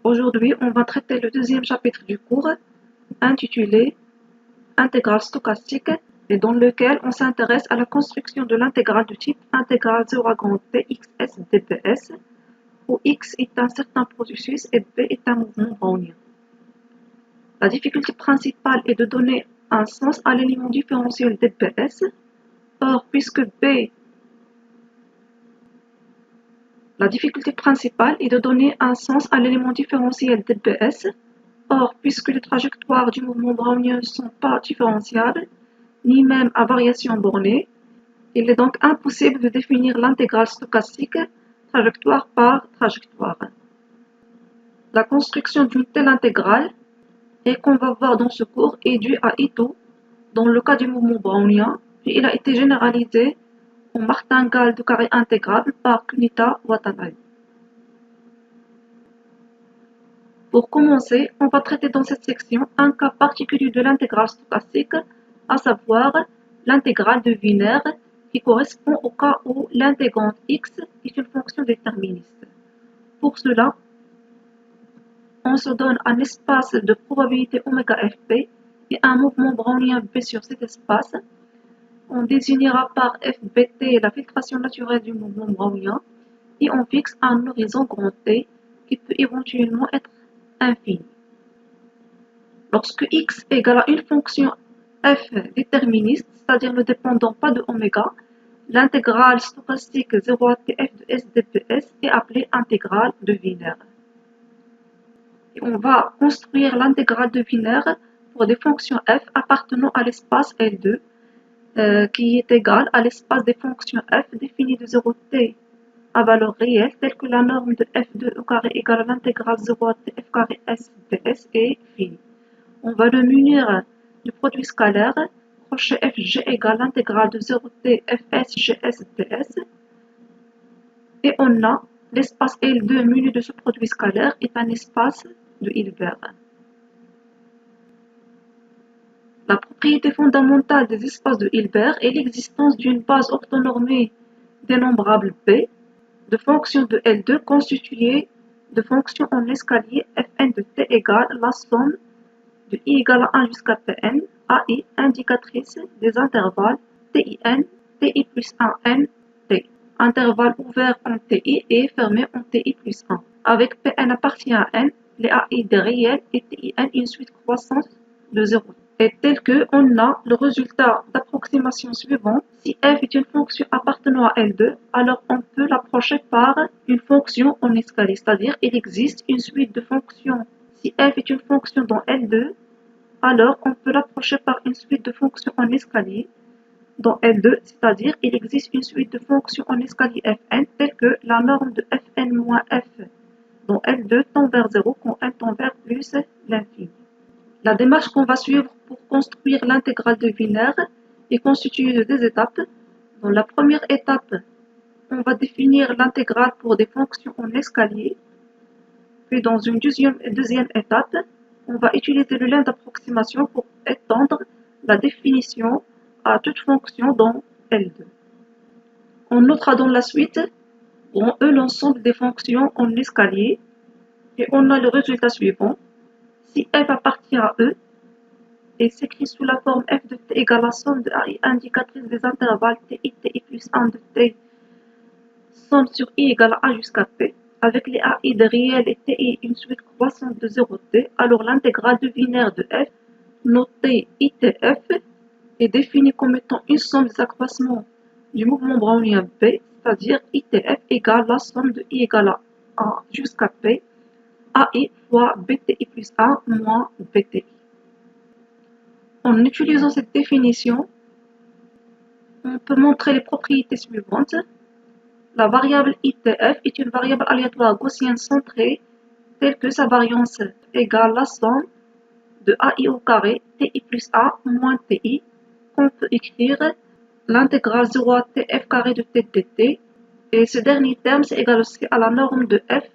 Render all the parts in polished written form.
Aujourd'hui, on va traiter le deuxième chapitre du cours, intitulé Intégrale stochastique, et dans lequel on s'intéresse à la construction de l'intégrale du type intégrale 0 à grand T xs dps, où x est un certain processus et b est un mouvement brownien. La difficulté principale est de donner un sens à l'élément différentiel dps. Or, puisque b La difficulté principale est de donner un sens à l'élément différentiel dps. Or, puisque les trajectoires du mouvement brownien ne sont pas différenciables, ni même à variation bornée, il est donc impossible de définir l'intégrale stochastique trajectoire par trajectoire. La construction d'une telle intégrale, et qu'on va voir dans ce cours, est due à Ito, dans le cas du mouvement brownien, puis il a été généralisé au martingale de carré intégrable par Kunita Watanabe. Pour commencer, on va traiter dans cette section un cas particulier de l'intégrale stochastique, à savoir l'intégrale de Wiener, qui correspond au cas où l'intégrante x est une fonction déterministe. Pour cela, on se donne un espace de probabilité oméga fp et un mouvement brownien b sur cet espace. On désignera par fbt la filtration naturelle du mouvement brownien et on fixe un horizon grand T qui peut éventuellement être infini. Lorsque x égale à une fonction f déterministe, c'est-à-dire ne dépendant pas de oméga, l'intégrale stochastique 0 à tf de s dps est appelée intégrale de Wiener. Et on va construire l'intégrale de Wiener pour des fonctions f appartenant à l'espace L2, qui est égal à l'espace des fonctions f définies de 0t à valeur réelle, telle que la norme de f2 au carré égale à l'intégrale 0 à tf carré s ds est finie. On va le munir du produit scalaire, crochet fg égale l'intégrale de 0t fs gs ds, et on a l'espace L2 muni de ce produit scalaire est un espace de Hilbert. La propriété fondamentale des espaces de Hilbert est l'existence d'une base orthonormée dénombrable B de fonctions de L2 constituées de fonctions en escalier fn de t égale la somme de i égale à 1 jusqu'à tn, ai indicatrice des intervalles tin, ti plus 1 n, t. Intervalle ouvert en ti et fermé en ti plus 1. Avec pn appartient à n, les ai des réels et tin une suite croissante de 0. Et tel que on a le résultat d'approximation suivant. Si f est une fonction appartenant à L2, alors on peut l'approcher par une fonction en escalier, c'est-à-dire il existe une suite de fonctions. Si f est une fonction dans L2, alors on peut l'approcher par une suite de fonctions en escalier dans L2, c'est-à-dire il existe une suite de fonctions en escalier fn telle que la norme de fn moins f dans L2 tend vers 0 quand n tend vers plus l'infini. La démarche qu'on va suivre pour construire l'intégrale de Wiener est constituée de deux étapes. Dans la première étape, on va définir l'intégrale pour des fonctions en escalier. Puis dans une deuxième étape, on va utiliser le lien d'approximation pour étendre la définition à toute fonction dans L2. On notera dans la suite grand E l'ensemble des fonctions en escalier et on a le résultat suivant. Si f appartient à E et s'écrit sous la forme f de t égale la somme de ai indicatrice des intervalles ti plus 1 de t, somme sur i égale à 1 jusqu'à p, avec les ai de réel et ti une suite croissante de 0t, alors l'intégrale de Wiener de f, notée itf, est définie comme étant une somme des accroissements du mouvement brownien b, c'est-à-dire itf égale la somme de i égale à 1 jusqu'à p, ai fois bti plus 1 moins bti. En utilisant cette définition, on peut montrer les propriétés suivantes. La variable itf est une variable aléatoire gaussienne centrée telle que sa variance égale la somme de ai au carré ti plus 1 moins ti, qu'on peut écrire l'intégrale 0 à tf carré de t dt, et ce dernier terme c'est égal aussi à la norme de f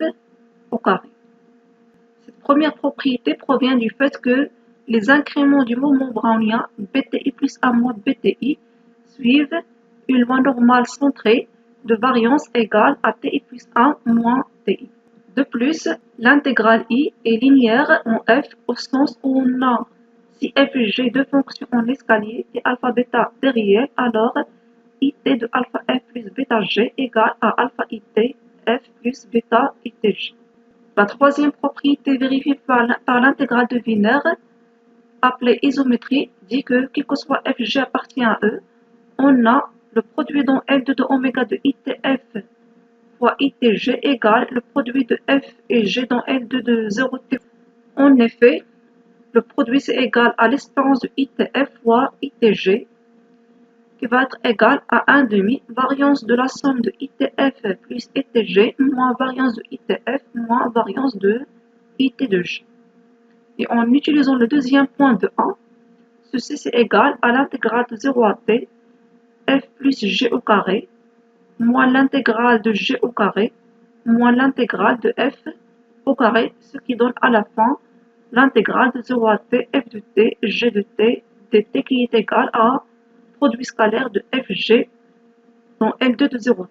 au carré. Cette première propriété provient du fait que les incréments du mouvement brownien bti plus 1 moins bti suivent une loi normale centrée de variance égale à ti plus 1 moins ti. De plus, L'intégrale I est linéaire en f au sens où on a si f et g deux fonctions en escalier et alpha bêta des réels, alors it de alpha f plus bêta g égale à alpha it f plus bêta it g. La troisième propriété vérifiée par l'intégrale de Wiener, appelée isométrie, dit que quel que soit fg appartient à E, on a le produit dans L2 de oméga de itf fois itg égale le produit de f et g dans L2 de 0t. En effet, le produit c'est égal à l'espérance de itf fois itg qui va être égal à 1 demi variance de la somme de itf plus itg moins variance de itf moins variance de it de g. Et en utilisant le deuxième point de 1, ceci c'est égal à l'intégrale de 0 à t f plus g au carré moins l'intégrale de g au carré moins l'intégrale de f au carré, ce qui donne à la fin l'intégrale de 0 à t f de t g de t dt qui est égal à produit scalaire de fg dans L2 de 0t.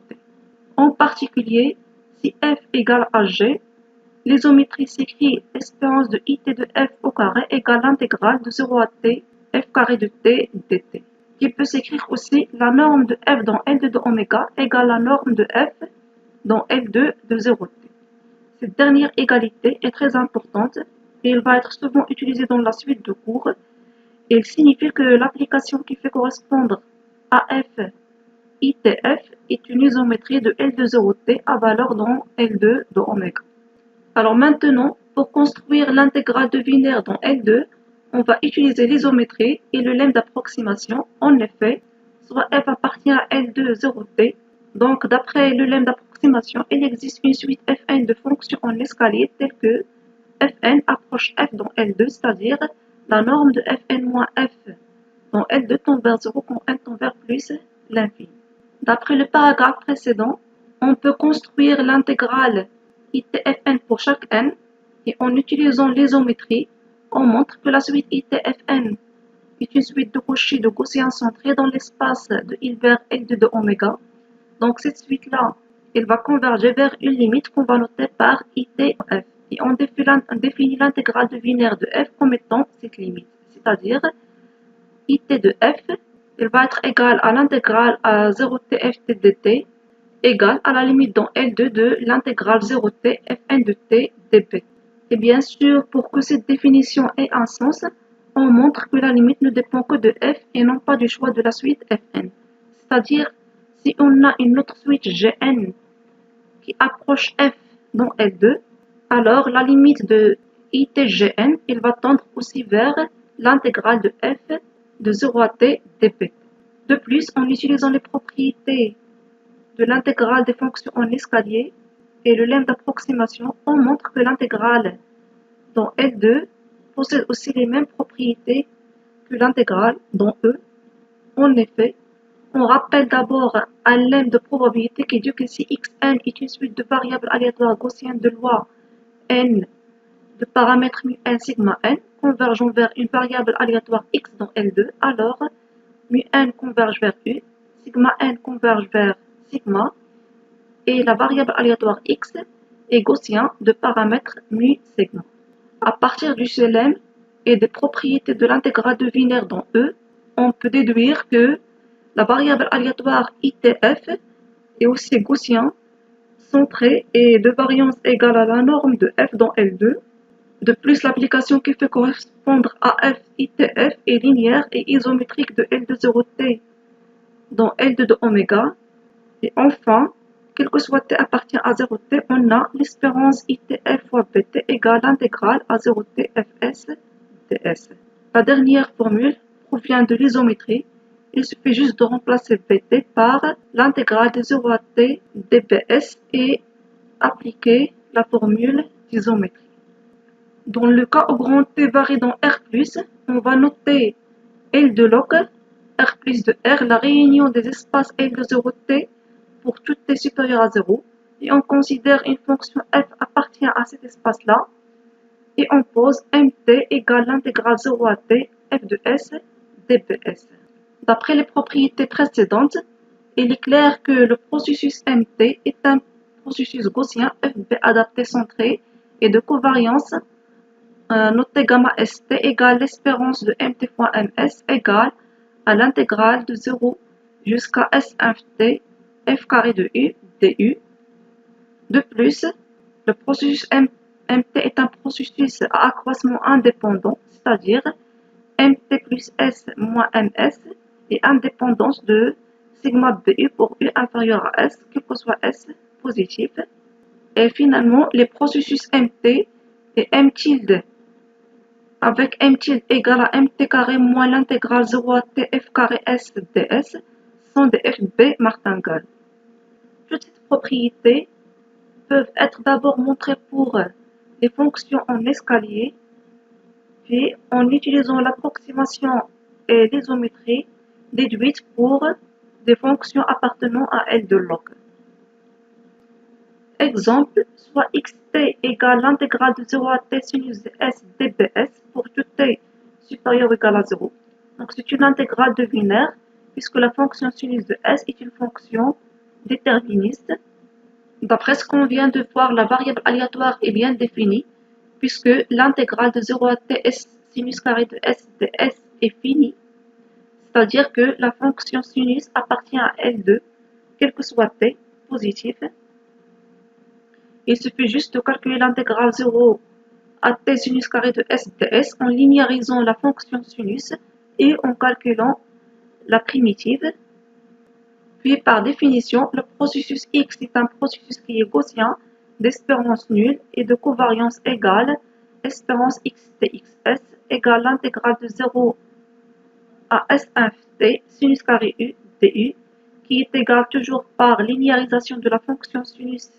En particulier, si f égale à g, l'isométrie s'écrit espérance de it de f au carré égale l'intégrale de 0 à t f carré de t dt, qui peut s'écrire aussi la norme de f dans L2 de oméga égale la norme de f dans L2 de 0t. Cette dernière égalité est très importante et elle va être souvent utilisée dans la suite de cours. Elle signifie que l'application qui fait correspondre à f itf est une isométrie de L de 0t à valeur dans L2 de oméga. Alors maintenant, pour construire l'intégrale de Wiener dans L2, on va utiliser l'isométrie et le lemme d'approximation. En effet, soit f appartient à L2 0t, donc d'après le lemme d'approximation, il existe une suite fn de fonctions en escalier telles que fn approche f dans L2, c'est-à-dire la norme de fn moins f dans L2 tend vers 0 quand n tend vers plus l'infini. D'après le paragraphe précédent, on peut construire l'intégrale itfn pour chaque n et en utilisant l'isométrie, on montre que la suite itfn est une suite de Cauchy de Gaussien centrée dans l'espace de Hilbert L2 de oméga. Donc cette suite-là, elle va converger vers une limite qu'on va noter par itf. Et on définit l'intégrale de Wiener de f comme étant cette limite, c'est-à-dire it de f, elle va être égale à l'intégrale à 0t ft dt égale à la limite dans L2 de l'intégrale 0t fn de t dp. Et bien sûr, pour que cette définition ait un sens, on montre que la limite ne dépend que de f et non pas du choix de la suite fn. C'est-à-dire, si on a une autre suite gn qui approche f dans L2, alors la limite de itgn, elle va tendre aussi vers l'intégrale de f de 0 à t dp. De plus, en utilisant les propriétés de l'intégrale des fonctions en escalier et le lemme d'approximation, on montre que l'intégrale dans L2 possède aussi les mêmes propriétés que l'intégrale dans E. En effet, on rappelle d'abord un lemme de probabilité qui dit que si xn est une suite de variables aléatoires gaussiennes de loi n de paramètres mu n sigma n convergeant vers une variable aléatoire x dans L2, alors mu n converge vers u, sigma n converge vers sigma, et la variable aléatoire x est gaussien de paramètre mu sigma. À partir du lemme et des propriétés de l'intégrale de Wiener dans E, on peut déduire que la variable aléatoire itf est aussi gaussien, centré et de variance égale à la norme de f dans L2. De plus, l'application qui fait correspondre à f itf est linéaire et isométrique de L de 0t dans L2 de oméga. Et enfin, quel que soit t appartient à 0t, on a l'espérance itf fois bt égale l'intégrale à 0t fs ds. La dernière formule provient de l'isométrie. Il suffit juste de remplacer bt par l'intégrale de 0 à t dps et appliquer la formule d'isométrie. Dans le cas où grand T varie dans R+, on va noter L de log R plus de R, la réunion des espaces L de 0t pour tout T supérieur à 0. Et on considère une fonction f appartient à cet espace-là. Et on pose mt égale l'intégrale 0 à t f de s dps. D'après les propriétés précédentes, il est clair que le processus mt est un processus gaussien fb adapté centré et de covariance notée gamma st égale l'espérance de mt fois ms égale à l'intégrale de 0 jusqu'à s inf t f carré de u du. De plus, le processus mt est un processus à accroissement indépendant, c'est-à-dire mt plus s moins ms et indépendance de sigma bu pour u inférieur à s, quel que soit s positif. Et finalement, les processus mt et m tilde avec m tilde égale à mt carré moins l'intégrale 0 à t f carré s ds sont des fb martingales. Toutes ces propriétés peuvent être d'abord montrées pour les fonctions en escalier, puis en utilisant l'approximation et l'isométrie déduite pour des fonctions appartenant à L de log. Exemple, soit xt égale l'intégrale de 0 à t sinus de s dbs pour tout t supérieur ou égal à 0. Donc c'est une intégrale de binaire puisque la fonction sinus de s est une fonction déterministe. D'après ce qu'on vient de voir, la variable aléatoire est bien définie puisque l'intégrale de 0 à t s sinus carré de s de s est finie. C'est-à-dire que la fonction sinus appartient à L2, quel que soit t positif. Il suffit juste de calculer l'intégrale 0 à t sinus carré de s ds en linéarisant la fonction sinus et en calculant la primitive. Puis par définition, le processus x est un processus qui est gaussien d'espérance nulle et de covariance égale espérance xtxs égale l'intégrale de 0 à s inf t sinus carré u du qui est égal toujours par linéarisation de la fonction sinus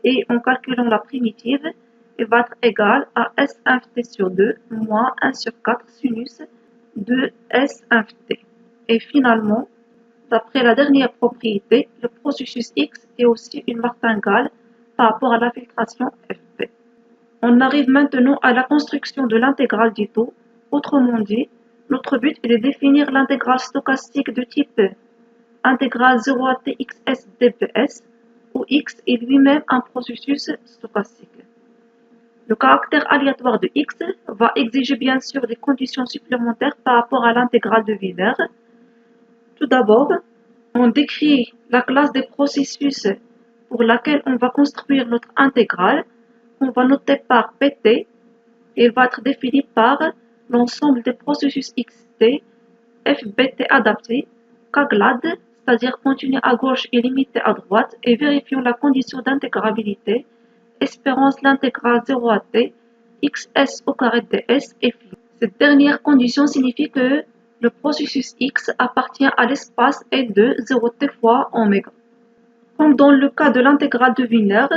et en calculant la primitive, il va être égal à s inf t sur 2 moins 1 sur 4 sinus de s inf t. Et finalement, d'après la dernière propriété, le processus x est aussi une martingale par rapport à la filtration fp. On arrive maintenant à la construction de l'intégrale d'Ito. Autrement dit, notre but est de définir l'intégrale stochastique de type intégrale 0 à t xs dps où x est lui-même un processus stochastique. Le caractère aléatoire de x va exiger bien sûr des conditions supplémentaires par rapport à l'intégrale de Wiener. Tout d'abord, on décrit la classe des processus pour laquelle on va construire notre intégrale, qu'on va noter par pt, et il va être défini par l'ensemble des processus xt, fbt adaptés, kglad, c'est-à-dire continu à gauche et limité à droite, et vérifions la condition d'intégrabilité, espérance l'intégrale 0 à t, xs au carré ds est finie. Cette dernière condition signifie que le processus x appartient à l'espace L2 0t fois oméga. Comme dans le cas de l'intégrale de Wiener,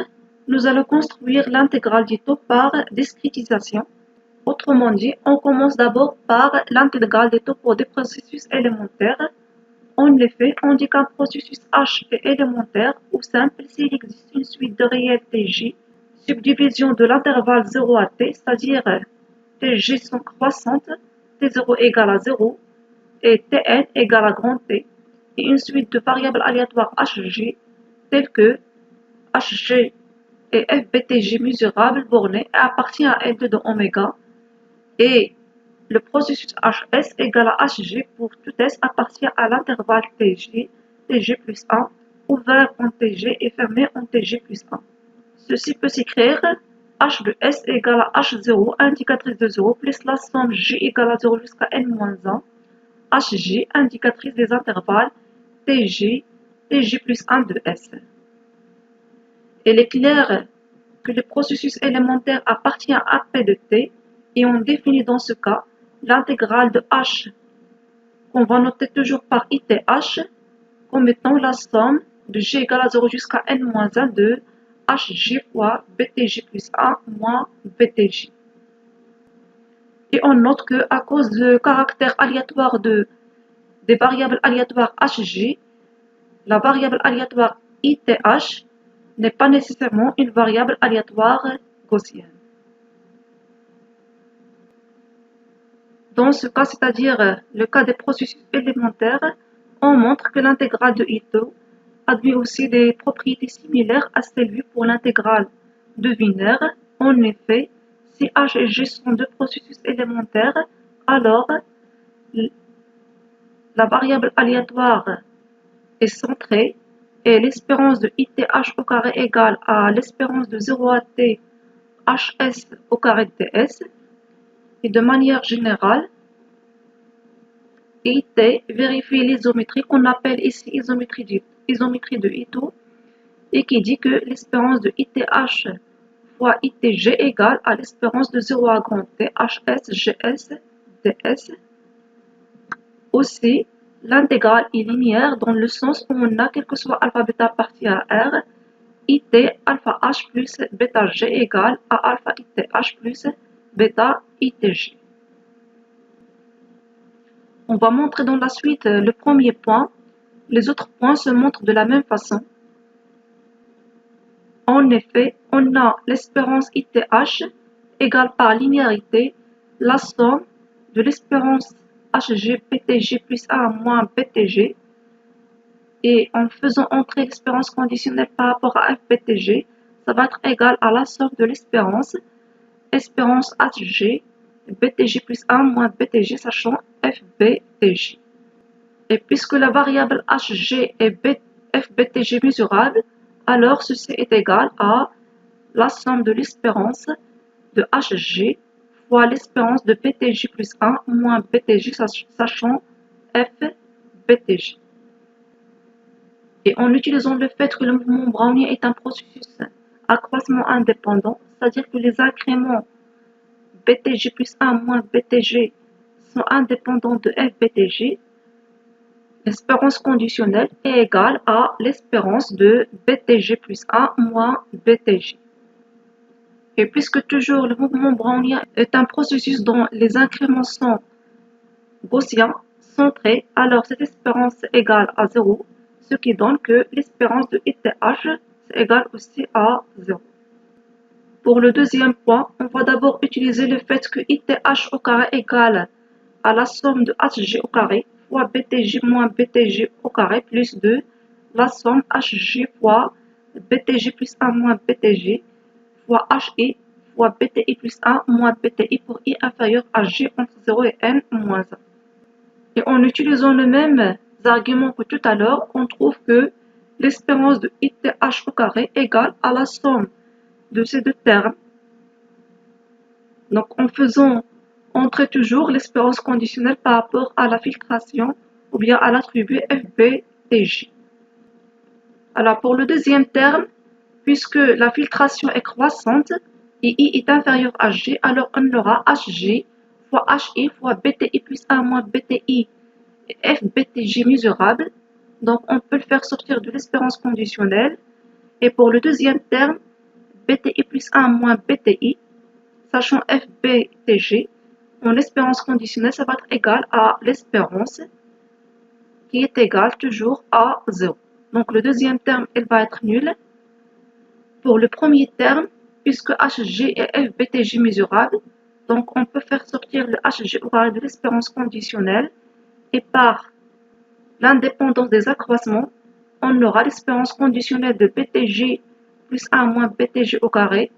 nous allons construire l'intégrale d'Ito par discrétisation. Autrement dit, on commence d'abord par l'intégrale d'Ito pour des processus élémentaires. En effet, on dit qu'un processus H est élémentaire ou simple s'il existe une suite de réels Tj, subdivision de l'intervalle 0 à t, c'est-à-dire Tj sont croissantes, T0 égale à 0 et Tn égale à grand T, et une suite de variables aléatoires Hg telles que Hg et fbtj mesurables bornés et appartient à L2 de oméga, et le processus Hs égale à Hg pour tout S appartient à l'intervalle Tj, Tj plus 1, ouvert en Tg et fermé en Tg plus 1. Ceci peut s'écrire H de S égale à H0, indicatrice de 0, plus la somme J égale à 0 jusqu'à n-1, Hj, indicatrice des intervalles Tj, Tj plus 1 de S. Il est clair que le processus élémentaire appartient à P de T et on définit dans ce cas l'intégrale de H qu'on va noter toujours par ITH comme étant la somme de G égale à 0 jusqu'à n-1 de Hj fois Btj plus 1 moins Btj. Et on note qu'à cause du caractère aléatoire des variables aléatoires Hj, la variable aléatoire ITH n'est pas nécessairement une variable aléatoire gaussienne. Dans ce cas, c'est-à-dire le cas des processus élémentaires, on montre que l'intégrale de Ito admet aussi des propriétés similaires à celles vues pour l'intégrale de Wiener. En effet, si H et G sont deux processus élémentaires, alors la variable aléatoire est centrée et l'espérance de ith au carré égale à l'espérance de 0 à t hs au carré de ts. Et de manière générale, IT vérifie l'isométrie qu'on appelle ici isométrie de Ito et qui dit que l'espérance de ith fois itg égale à l'espérance de 0 à grand T hs gs ds. Aussi, l'intégrale est linéaire dans le sens où on a, quel que soit alpha bêta partie à R, it alpha h plus bêta g égale à alpha it h plus bêta itg. On va montrer dans la suite le premier point. Les autres points se montrent de la même façon. En effet, on a l'espérance ith égale par linéarité la somme de l'espérance hg ptg plus 1 moins ptg. Et en faisant entrer l'espérance conditionnelle par rapport à fptg, ça va être égal à la somme de l'espérance hg btg plus 1 moins btg sachant fbtg. Et puisque la variable hg est fbtg mesurable, alors ceci est égal à la somme de l'espérance de hg fois l'espérance de btg plus 1 moins btg sachant fbtg. Et en utilisant le fait que le mouvement brownien est un processus accroissement indépendant, c'est-à-dire que les incréments btg plus 1 moins btg sont indépendants de fbtg, l'espérance conditionnelle est égale à l'espérance de btg plus 1 moins btg. Et puisque toujours le mouvement brownien est un processus dont les incréments sont gaussiens, centrés, alors cette espérance est égale à 0, ce qui donne que l'espérance de ith est égale aussi à 0. Pour le deuxième point, on va d'abord utiliser le fait que ith au carré égale à la somme de hg au carré fois btg moins btg au carré plus 2 la somme hg fois btg plus 1 moins btg fois hi fois bti plus 1 moins bti pour i inférieur à g entre 0 et n moins 1. Et en utilisant le même argument que tout à l'heure, on trouve que l'espérance de ith au carré égale à la somme de ces deux termes. Donc en faisant entrer toujours l'espérance conditionnelle par rapport à la filtration ou bien à l'attribut fbtj. Alors pour le deuxième terme, puisque la filtration est croissante et i est inférieur à g, alors on aura hg fois hi fois bti plus 1 moins bti et fbtj mesurable. Donc on peut le faire sortir de l'espérance conditionnelle. Et pour le deuxième terme, bti plus 1 moins bti, sachant fbtg, en espérance conditionnelle, ça va être égal à l'espérance qui est égale toujours à 0. Donc le deuxième terme, elle va être nulle. Pour le premier terme, puisque hg est fbtg mesurable, donc on peut faire sortir le hg au carré de l'espérance conditionnelle et par l'indépendance des accroissements, on aura l'espérance conditionnelle de btg plus 1 moins btg au carré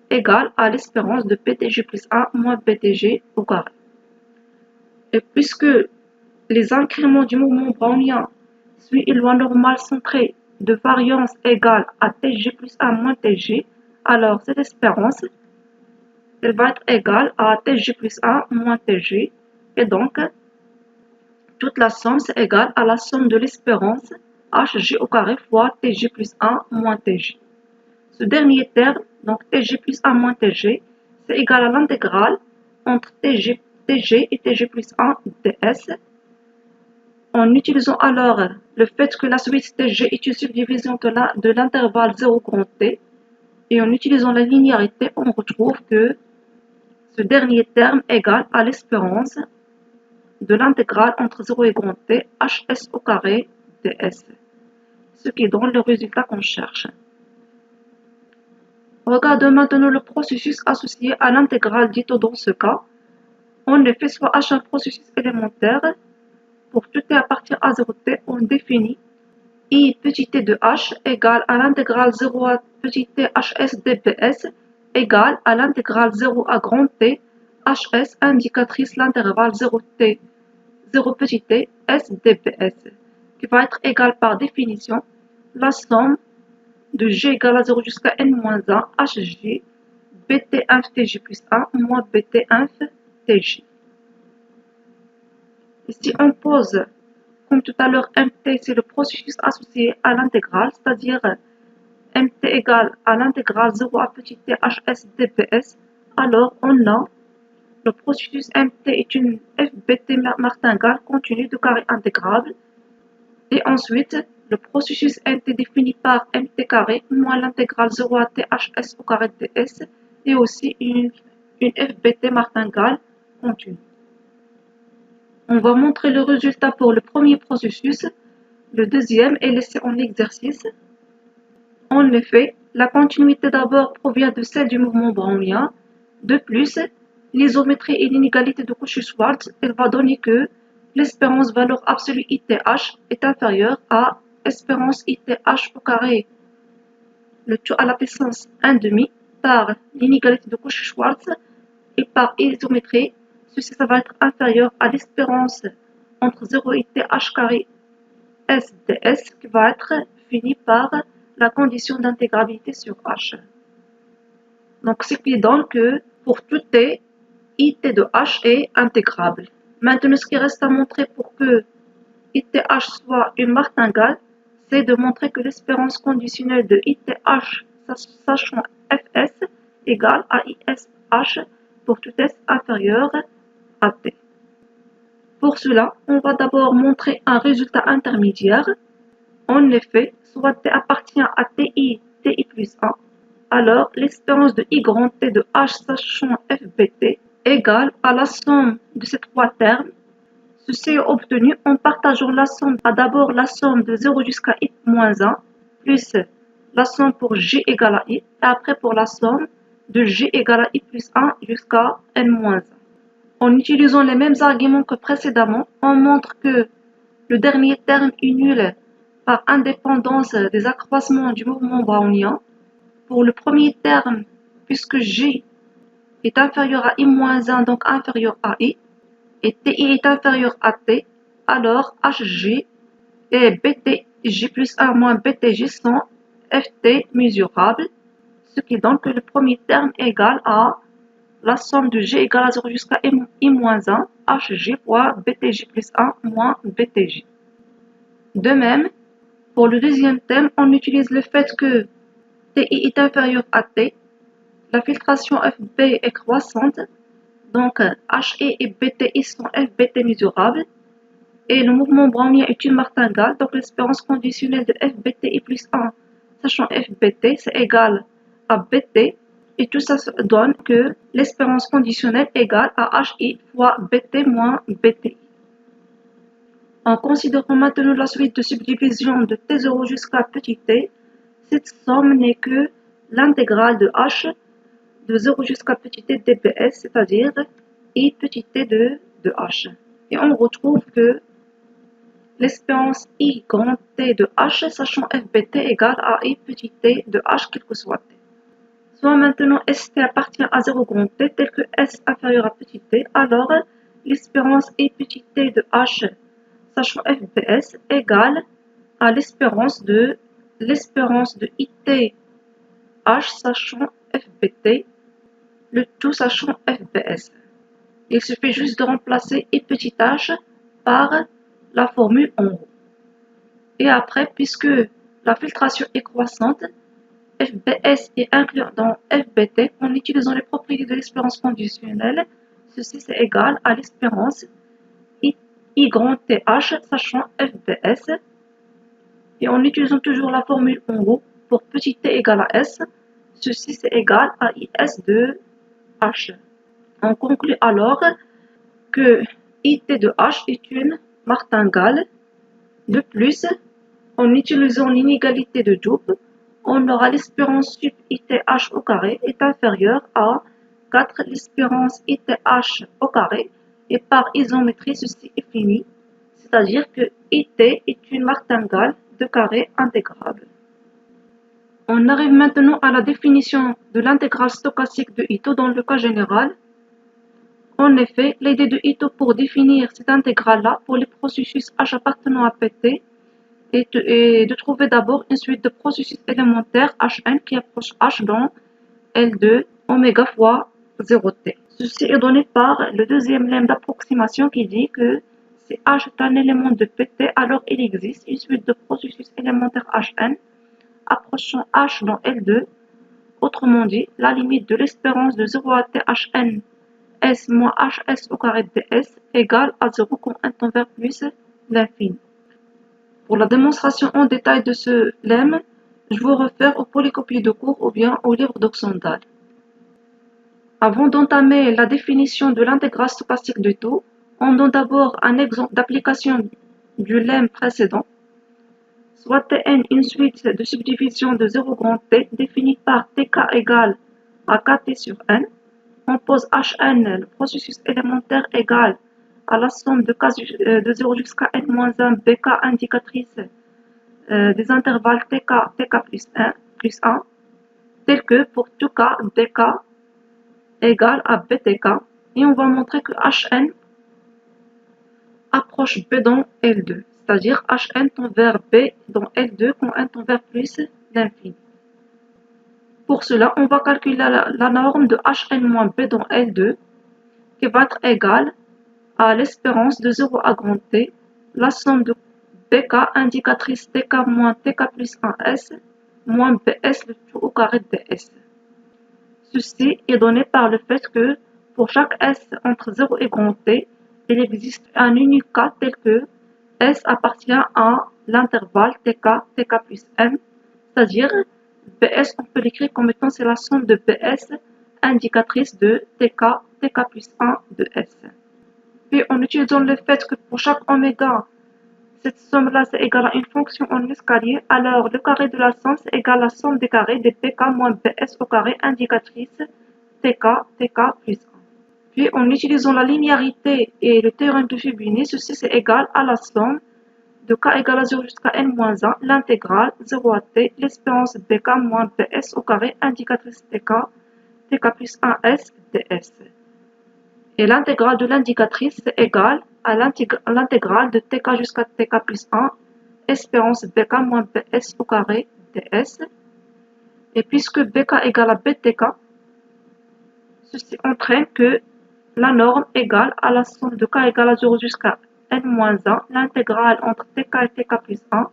égale à l'espérance de btg plus 1 moins btg au carré. Et puisque les incréments du mouvement brownien suivent une loi normale centrée de variance égale à tg plus 1 moins tg, alors cette espérance elle va être égale à tg plus 1 moins tg, et donc toute la somme c'est égal à la somme de l'espérance hg au carré fois tg plus 1 moins tg. Ce dernier terme, donc tg plus 1 moins tg, c'est égal à l'intégrale entre tg et tg plus 1 ds. En utilisant alors le fait que la suite tg est une subdivision de l'intervalle 0 grand t, et en utilisant la linéarité, on retrouve que ce dernier terme est égal à l'espérance de l'intégrale entre 0 et grand t hs au carré ds, ce qui donne le résultat qu'on cherche. Regardons maintenant le processus associé à l'intégrale d'Ito dans ce cas. En effet, soit h un processus élémentaire, pour tout t à partir à 0t, on définit i petit t de h égale à l'intégrale 0 à petit t hs dps égale à l'intégrale 0 à grand T HS indicatrice l'intervalle 0T 0 petit t S dps qui va être égale par définition la somme de G égale à 0 jusqu'à n-1 HG BT inf TJ plus 1 moins BT inf TJ. Ici on pose comme tout à l'heure MT c'est le processus associé à l'intégrale, c'est-à-dire MT égale à l'intégrale 0 à petit t HS dps, alors on a le processus MT est une FBT martingale continue de carré intégrable. Et ensuite, le processus MT défini par MT carré moins l'intégrale 0 à THS au carré ds et aussi une FBT martingale continue. On va montrer le résultat pour le premier processus. Le deuxième est laissé en exercice. En effet, la continuité d'abord provient de celle du mouvement brownien. De plus, l'isométrie et l'inégalité de Cauchy-Schwarz, elle va donner que l'espérance valeur absolue ITH est inférieure à espérance ITH au carré, le tout à la puissance 1,5 par l'inégalité de Cauchy-Schwarz et par isométrie. Ceci ça va être inférieur à l'espérance entre 0 et TH carré SDS qui va être finie par la condition d'intégrabilité sur H. Donc, ce qui donne que pour tout T, IT de H est intégrable. Maintenant, ce qui reste à montrer pour que ITH soit une martingale, c'est de montrer que l'espérance conditionnelle de ITH, sachant Fs, égale à ISH pour tout S inférieur à T. Pour cela, on va d'abord montrer un résultat intermédiaire. En effet, soit T appartient à TI plus 1, alors l'espérance de I grand T de H sachant FBT égale à la somme de ces trois termes. Ceci est obtenu en partageant la somme à d'abord la somme de 0 jusqu'à I-1 plus la somme pour J égale à I et après pour la somme de J égale à I plus 1 jusqu'à N-1. En utilisant les mêmes arguments que précédemment, on montre que le dernier terme est nul par indépendance des accroissements du mouvement brownien. Pour le premier terme, puisque J est inférieur à I-1, donc inférieur à I, et TI est inférieur à T, alors HG et BTJ plus 1 moins BTJ sont FT mesurables, ce qui donne que le premier terme est égal à la somme de G égale à 0 jusqu'à I-1, HG fois BTJ plus 1 moins BTJ. De même, pour le deuxième terme, on utilise le fait que TI est inférieur à T, la filtration FB est croissante, donc HE et BTI sont FBT mesurables, et le mouvement brownien est une martingale, donc l'espérance conditionnelle de FBTI plus 1, sachant FBT, c'est égal à BT, et tout ça donne que l'espérance conditionnelle est égale à HI fois BT moins BTI. En considérant maintenant la suite de subdivision de T0 jusqu'à petit t, cette somme n'est que l'intégrale de H de 0 jusqu'à petit t dps, c'est-à-dire I petit t de H. Et on retrouve que l'espérance I grand T de H, sachant FBT égale à I petit t de H, quel que soit T. Soit maintenant ST appartient à 0 grand T, tel que S inférieur à petit t, alors l'espérance I petit t de H, sachant FBS, égale à l'espérance de IT H, sachant FBT, le tout sachant FBS. Il suffit juste de remplacer I petit h par la formule en haut. Et après, puisque la filtration est croissante, FBS est inclus dans FBT en utilisant les propriétés de l'espérance conditionnelle. Ceci c'est égal à l'espérance I grand TH sachant FBS. Et en utilisant toujours la formule en haut pour petit t égale à S, ceci c'est égal à IS de H. On conclut alors que IT de H est une martingale. De plus, en utilisant l'inégalité de Joule, on aura l'espérance sub ITH au carré est inférieure à 4 l'espérance ITH au carré et par isométrie ceci est fini, c'est-à-dire que IT est une martingale de carré intégrable. On arrive maintenant à la définition de l'intégrale stochastique de Ito dans le cas général. En effet, l'idée de Ito pour définir cette intégrale-là pour les processus H appartenant à Pt est de trouver d'abord une suite de processus élémentaires Hn qui approche H dans L2 oméga fois 0t. Ceci est donné par le deuxième lemme d'approximation qui dit que si H est un élément de Pt, alors il existe une suite de processus élémentaires Hn approchant H dans L2, autrement dit, la limite de l'espérance de 0 à t Hn S moins Hs au carré de ds égale à 0 quand n tend vers plus l'infini. Pour la démonstration en détail de ce lemme, je vous réfère aux polycopies de cours ou bien au livre d'Oxendal. Avant d'entamer la définition de l'intégrale stochastique de tout, on donne d'abord un exemple d'application du lemme précédent. Soit Tn une suite de subdivision de 0 grand T définie par Tk égale à Kt sur n. On pose Hn, le processus élémentaire égal à la somme de k de 0 jusqu'à n-1 bk indicatrice des intervalles tk, tk plus 1, tel que pour tout k, dk égale à btk, et on va montrer que Hn approche B dans L2, c'est-à-dire Hn tend vers B dans L2 quand n tend vers plus l'infini. Pour cela, on va calculer la norme de Hn-B dans L2 qui va être égale à l'espérance de 0 à grand T, la somme de Bk indicatrice Tk moins Tk plus 1S moins Bs le tout au carré de ds. Ceci est donné par le fait que pour chaque S entre 0 et grand T, il existe un unique cas tel que S appartient à l'intervalle Tk, Tk plus M, c'est-à-dire Bs, on peut l'écrire comme étant c'est la somme de Bs indicatrice de Tk, Tk plus 1 de S. Puis en utilisant le fait que pour chaque oméga, cette somme-là c'est égal à une fonction en escalier, alors le carré de la somme c'est égal à la somme des carrés de Tk moins Bs au carré indicatrice Tk, Tk plus 1. Puis en utilisant la linéarité et le théorème de Fibonacci, ceci c'est égal à la somme de k égale à 0 jusqu'à n-1, l'intégrale 0 à t, l'espérance bk moins bs au carré indicatrice tk, tk plus 1s ds. Et l'intégrale de l'indicatrice est égale à l'intégrale de tk jusqu'à tk plus 1, espérance bk moins bs au carré ds. Et puisque bk égale à btk, ceci entraîne que la norme égale à la somme de k égale à 0 jusqu'à n-1, l'intégrale entre tk et tk plus 1,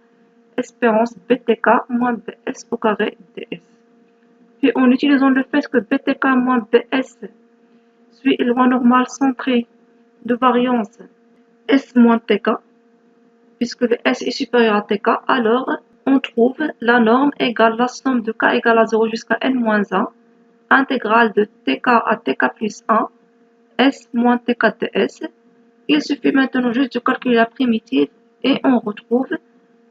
espérance btk moins bs au carré ds. Puis en utilisant le fait que btk moins bs suit une loi normale centrée de variance s moins tk, puisque le s est supérieur à tk, alors on trouve la norme égale la somme de k égale à 0 jusqu'à n-1, intégrale de tk à tk plus 1, s moins tk ds. Il suffit maintenant juste de calculer la primitive et on retrouve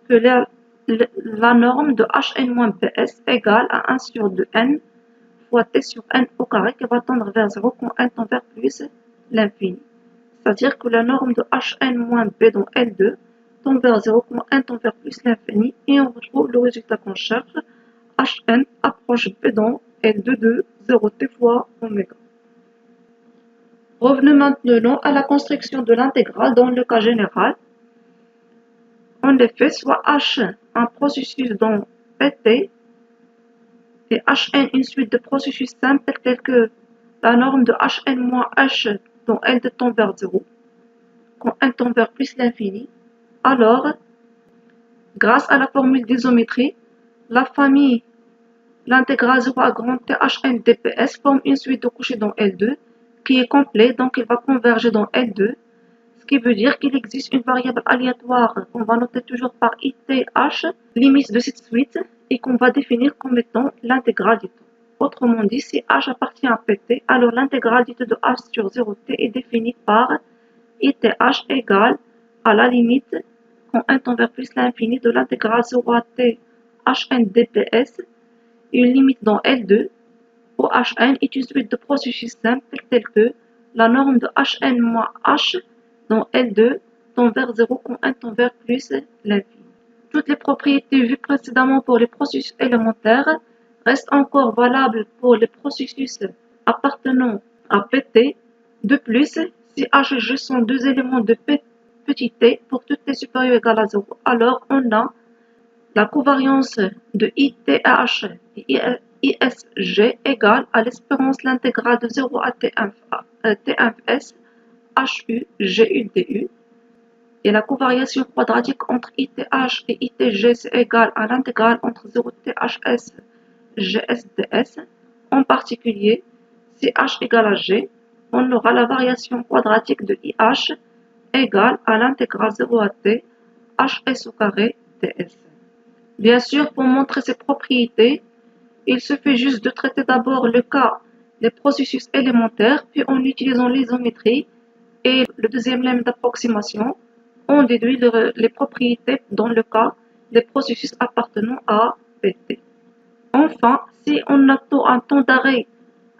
que la norme de Hn-Bs égale à 1 sur 2n fois t sur n au carré qui va tendre vers 0 quand n tend vers plus l'infini. C'est-à-dire que la norme de Hn-B dans L2 tend vers 0 quand n tend vers plus l'infini et on retrouve le résultat qu'on cherche. Hn approche B dans L2 de 0t fois oméga. Revenons maintenant à la construction de l'intégrale dans le cas général. En effet, soit H un processus dans Pt et Hn une suite de processus simples tels que la norme de Hn moins H dont L tend vers 0, quand n tend vers plus l'infini, alors, grâce à la formule d'isométrie, la famille l'intégrale 0 à grand T Hn dps forme une suite de couchées dans L2 qui est complet, donc il va converger dans L2, ce qui veut dire qu'il existe une variable aléatoire qu'on va noter toujours par ith, limite de cette suite, et qu'on va définir comme étant l'intégrale du temps. Autrement dit, si h appartient à pt, alors l'intégralité de h sur 0t est définie par ith égale à la limite, quand n tend vers plus l'infini, de l'intégrale 0 à t hn dps, une limite dans L2, où Hn est une suite de processus simples tels que la norme de Hn moins H dans L2 tend vers 0 quand n tend vers plus l'infini. Toutes les propriétés vues précédemment pour les processus élémentaires restent encore valables pour les processus appartenant à Pt. De plus, si H et G sont deux éléments de petit t pour toutes t supérieures ou égales à 0, alors on a la covariance de ITH et ISG égale à l'espérance l'intégrale de 0 à T1S HU GU DU. Et la covariation quadratique entre ITH et ITG c'est égal à l'intégrale entre 0 THS GSDS. En particulier, si H égale à G, on aura la variation quadratique de IH égale à l'intégrale 0 à T HS au carré DS. Bien sûr, pour montrer ces propriétés, il suffit juste de traiter d'abord le cas des processus élémentaires, puis en utilisant l'isométrie et le deuxième lemme d'approximation, on déduit les propriétés dans le cas des processus appartenant à Pt. Enfin, si on a un temps d'arrêt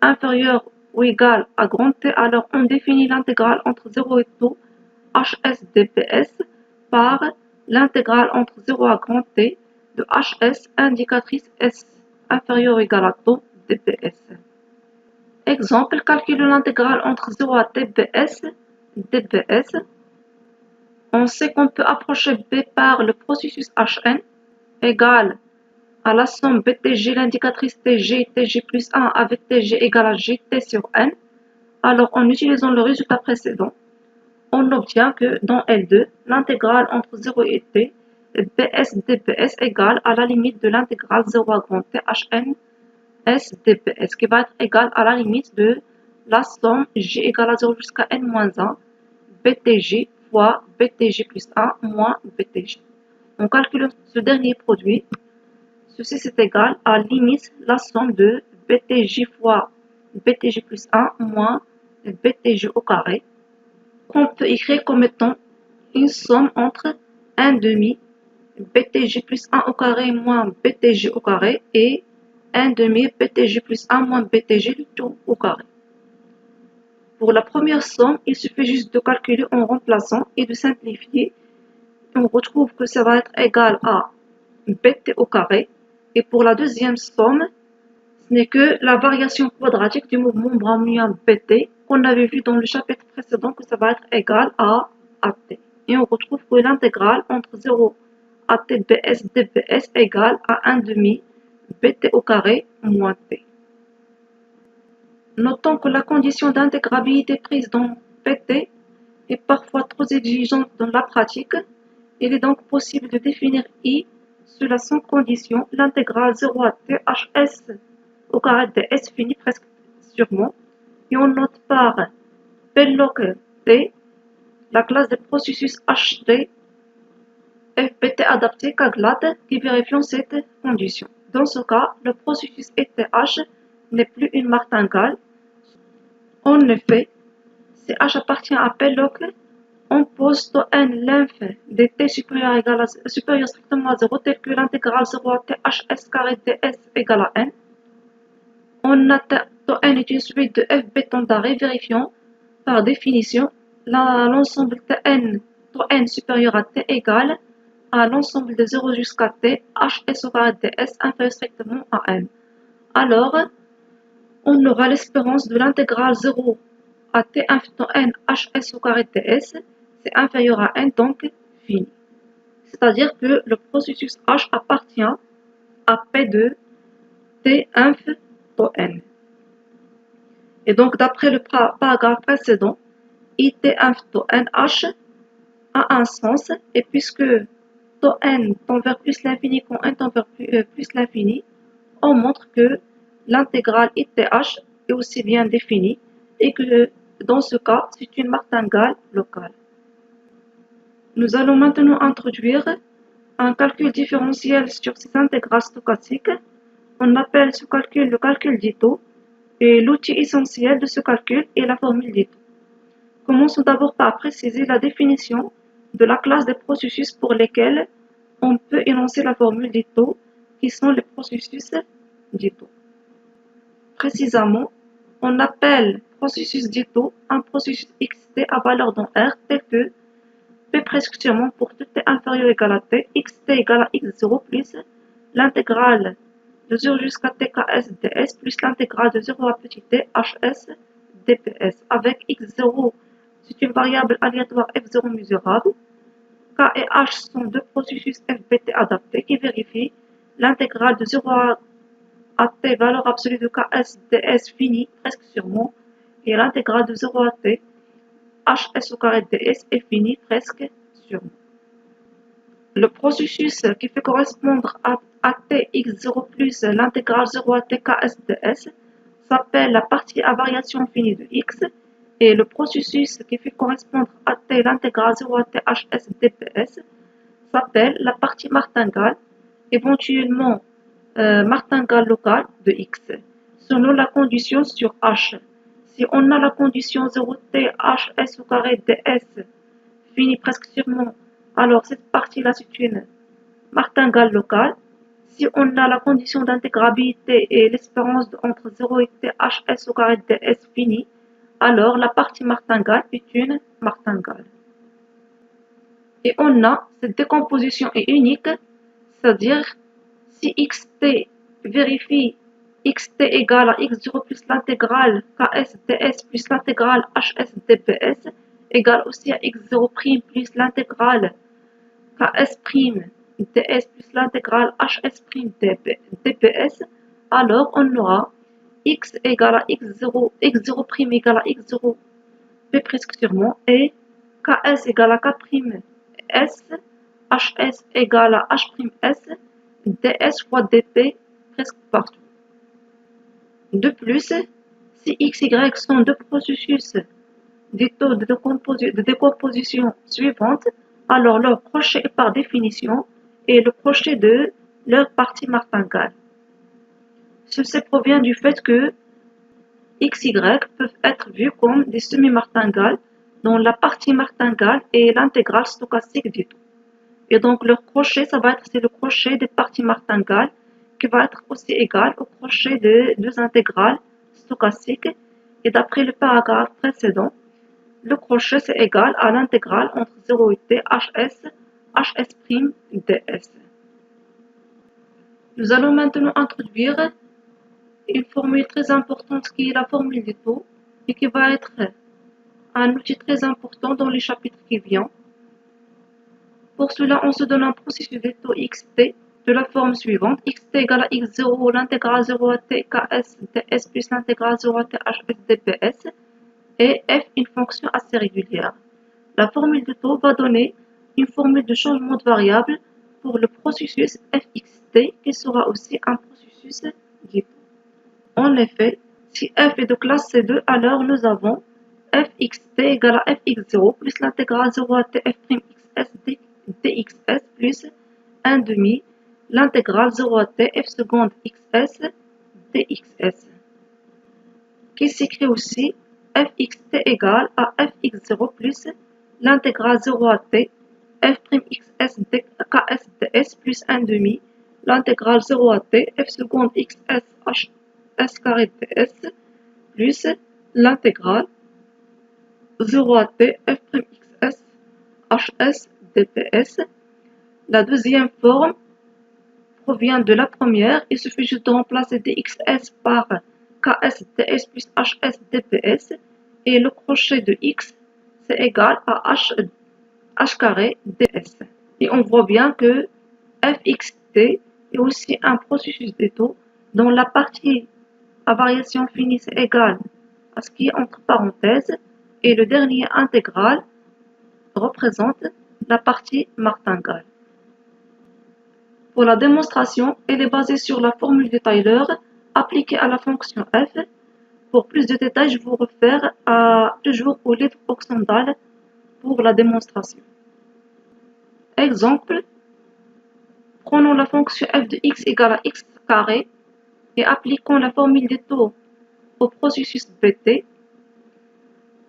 inférieur ou égal à grand T, alors on définit l'intégrale entre 0 et taux HS dps par l'intégrale entre 0 à grand T de HS indicatrice S inférieure ou égale à taux dps. Exemple, calcule l'intégrale entre 0 à tbs dbs. On sait qu'on peut approcher B par le processus Hn égale à la somme BTG, l'indicatrice TG, TG plus 1 avec TG égale à GT sur N. Alors, en utilisant le résultat précédent, on obtient que dans L2, l'intégrale entre 0 et T, BS dBS égale à la limite de l'intégrale 0 à grand T Hn S dBS, qui va être égale à la limite de la somme J égale à 0 jusqu'à N-1 BTG fois BTG plus 1 moins BTG. On calcule ce dernier produit. Ceci c'est égal à limite la somme de BTG fois BTG plus 1 moins BTG au carré, qu'on peut écrire comme étant une somme entre 1 demi BTG plus 1 au carré moins BTG au carré et 1 demi BTG plus 1 moins BTG du tout au carré. Pour la première somme, il suffit juste de calculer en remplaçant et de simplifier. On retrouve que ça va être égal à bt au carré. Et pour la deuxième somme, ce n'est que la variation quadratique du mouvement brownien bt qu'on avait vu dans le chapitre précédent que ça va être égal à at. Et on retrouve que l'intégrale entre 0 à tbs dbs égale à 1 demi bt au carré moins t. Notons que la condition d'intégrabilité prise dans Pt est parfois trop exigeante dans la pratique. Il est donc possible de définir I sous la sans condition l'intégrale 0 à THS au carré de S fini presque sûrement. Et on note par P-log T la classe des processus HD FBT adapté CAGLAD qui vérifient cette condition. Dans ce cas, le processus ETH n'est plus une martingale. En effet, si H appartient à P-log, on pose taux n lymphe de t supérieur strictement à 0 tel que l'intégrale 0 à THS carré ds égale à n. On a taux n est une suite de FB temps d'arrêt vérifiant par définition l'ensemble taux n supérieur à t égale à l'ensemble de 0 jusqu'à t hs au carré ds inférieur strictement à n. Alors, on aura l'espérance de l'intégrale 0 à t infinitum n hs au carré ds, c'est inférieur à n, donc fini. C'est-à-dire que le processus H appartient à P de t infinitum n. Et donc, d'après le paragraphe précédent, IT infinitum nh a un sens, et puisque tau n tend vers plus l'infini quand n tend vers plus l'infini, on montre que l'intégrale ITH est aussi bien définie et que dans ce cas, c'est une martingale locale. Nous allons maintenant introduire un calcul différentiel sur ces intégrales stochastiques. On appelle ce calcul le calcul d'Ito et l'outil essentiel de ce calcul est la formule d'Ito. Commençons d'abord par préciser la définition de la classe des processus pour lesquels on peut énoncer la formule d'Ito, qui sont les processus d'Ito. Précisément, on appelle processus d'Ito un processus xt à valeur dans R tel que P presque sûrement pour tout t inférieur ou égal à t, xt égale à x0 plus l'intégrale de 0 jusqu'à tks ds plus l'intégrale de 0 à petit t hs dps avec x0, c'est une variable aléatoire f0 mesurable. K et h sont deux processus fbt adaptés qui vérifient l'intégrale de 0 à t valeur absolue de ks ds finie presque sûrement et l'intégrale de 0 à t hs au carré ds est finie presque sûrement. Le processus qui fait correspondre à t x0 plus l'intégrale 0 à t ks ds s'appelle la partie à variation finie de x et le processus qui fait correspondre à t l'intégrale 0 à t hs dps s'appelle la partie martingale, éventuellement martingale locale de x, selon la condition sur h. Si on a la condition 0t hs au carré ds finie presque sûrement, alors cette partie-là c'est une martingale locale. Si on a la condition d'intégrabilité et l'espérance entre 0 et t hs au carré ds finie, alors la partie martingale est une martingale. Et on a cette décomposition est unique, c'est-à-dire si xt vérifie xt égale à x0 plus l'intégrale ks ds plus l'intégrale hs dps égale aussi à x0' plus l'intégrale ks' ds plus l'intégrale hs' dps, alors on aura x égale à x0, x0' égale à x0 p presque sûrement et ks égale à k' s, hs égale à h's, ds fois dp presque partout. De plus, si x, y sont deux processus des taux de décomposition suivantes, alors leur crochet par définition est le crochet de leur partie martingale. Ceci provient du fait que x, y peuvent être vus comme des semi-martingales dont la partie martingale est l'intégrale stochastique du tout. Et donc leur crochet, ça va être le crochet des parties martingales qui va être aussi égal au crochet des deux intégrales stochastiques. Et d'après le paragraphe précédent, le crochet c'est égal à l'intégrale entre 0 et t hs, hs' ds. Nous allons maintenant introduire une formule très importante qui est la formule des taux et qui va être un outil très important dans les chapitres qui viennent. Pour cela, on se donne un processus de taux xt de la forme suivante. Xt égale à x0, l'intégrale 0 à t ks ds plus l'intégrale 0 à t hs dps et f une fonction assez régulière. La formule de taux va donner une formule de changement de variable pour le processus fxt qui sera aussi un processus dit taux. En effet, si f est de classe C2, alors nous avons fxt égale à fx0 plus l'intégrale 0 à t f'xs dxs plus 1 demi l'intégrale 0 à t f seconde xs dxs, qui s'écrit aussi fxt égale à fx0 plus l'intégrale 0 à t f'xs ks ds plus 1 demi l'intégrale 0 à t f seconde xs h s carré ds plus l'intégrale 0 à t f'xs hs dps. La deuxième forme provient de la première. Il suffit juste de remplacer dxs par ks ds plus hs dps et le crochet de x c'est égal à h carré ds. Et on voit bien que fxt est aussi un processus des taux dont la partie à variation finie c'est égal à ce qui est entre parenthèses et le dernier intégral représente la partie martingale. Pour la démonstration, elle est basée sur la formule de Taylor appliquée à la fonction f. Pour plus de détails, je vous réfère toujours au livre Oxendale pour la démonstration. Exemple, prenons la fonction f de x égale à x carré et appliquons la formule des taux au processus bt.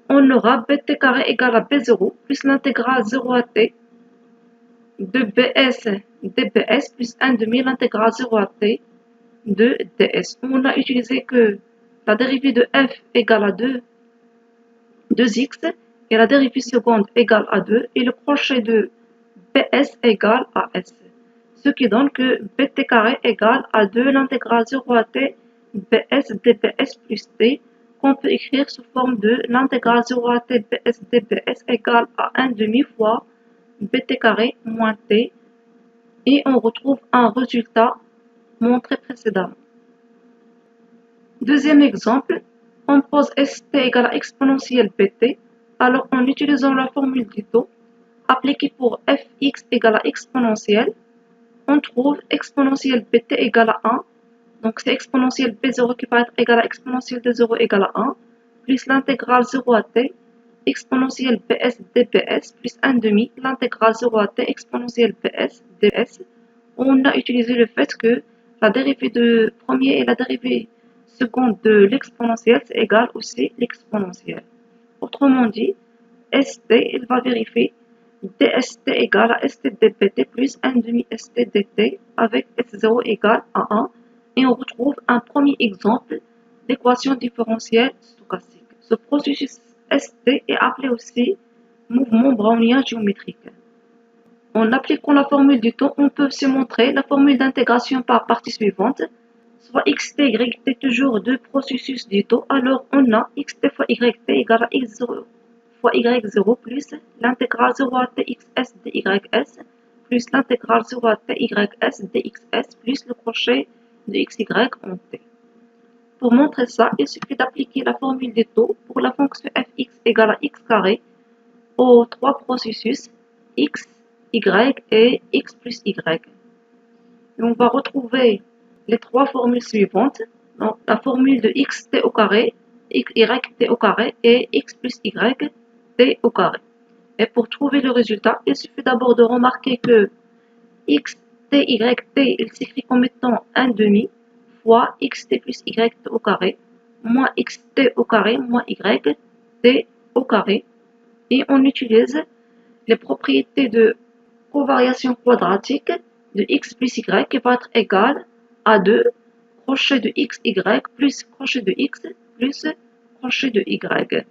On aura bt carré égale à b0 plus l'intégrale 0 à t de bs dbs plus 1 demi l'intégrale 0 à t de ds. On a utilisé que la dérivée de f égale à 2x et la dérivée seconde égale à 2 et le crochet de BS égale à S. Ce qui donne que BT carré égale à 2 l'intégrale 0 à T BS dBS plus T qu'on peut écrire sous forme de l'intégrale 0 à T BS dBS égale à 1 demi fois BT carré moins T et on retrouve un résultat montré précédemment. Deuxième exemple, on pose ST égale à exponentielle BT. Alors en utilisant la formule d'Ito, appliquée pour fx égale à exponentielle, on trouve exponentielle bt égale à 1. Donc c'est exponentielle b0 qui va être égale à exponentielle d0 égale à 1, plus l'intégrale 0 à t, exponentielle bs dbs, plus 1 demi, l'intégrale 0 à t, exponentielle bs ds. On a utilisé le fait que la dérivée de premier et la dérivée seconde de l'exponentielle, c'est égal aussi l'exponentielle. Autrement dit, st, il va vérifier dst égale à st dpt plus 1 demi st dt avec s0 égale à 1 et on retrouve un premier exemple d'équation différentielle stochastique. Ce processus st est appelé aussi mouvement brownien géométrique. En appliquant la formule du temps, on peut se montrer la formule d'intégration par partie suivante. Soit xt, yt toujours deux processus du temps, alors on a xt fois yt égale à x0 fois y0 plus l'intégrale 0 à t xs dys plus l'intégrale 0 à t ys dxs plus le crochet de xy en t. Pour montrer ça, il suffit d'appliquer la formule des taux pour la fonction fx égale à x carré aux trois processus x, y et x plus y. Et on va retrouver les trois formules suivantes. Donc, la formule de xt au carré, yt au carré et x plus y t au carré. Et pour trouver le résultat, il suffit d'abord de remarquer que x, t, y, t, il s'écrit comme étant 1 demi fois xt plus y au carré, moins xt au carré, moins y, t au carré. Et on utilise les propriétés de covariation quadratique de x plus y qui va être égal à 2 crochet de x, y plus crochet de x plus crochet de y.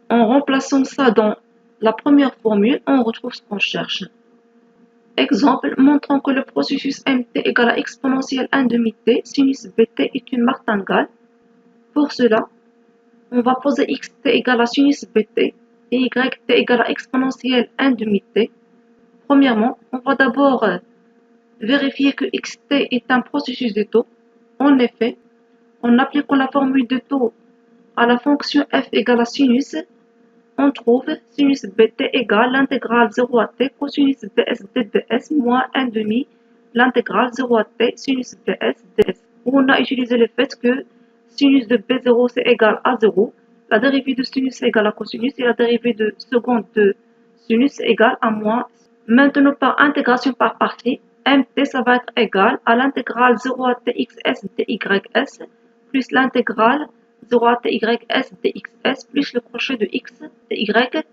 En remplaçant ça dans la première formule, on retrouve ce qu'on cherche. Exemple, montrant que le processus mt égale à exponentielle 1 demi t sinus bt est une martingale. Pour cela, on va poser xt égale à sinus bt et yt égale à exponentielle 1 demi t. Premièrement, on va d'abord vérifier que xt est un processus de taux. En effet, en appliquant la formule de taux à la fonction f égale à sinus, on trouve sinus bt égale l'intégrale 0 à t cosinus bs dbs moins 1 demi l'intégrale 0 à t sinus bs ds. On a utilisé le fait que sinus de b0 c'est égal à 0, la dérivée de sinus est égale à cosinus et la dérivée de seconde de sinus est égale à moins. Maintenant par intégration par partie, mt ça va être égal à l'intégrale 0 à t xs dys plus l'intégrale 0 à t ys dxs plus le crochet de x dy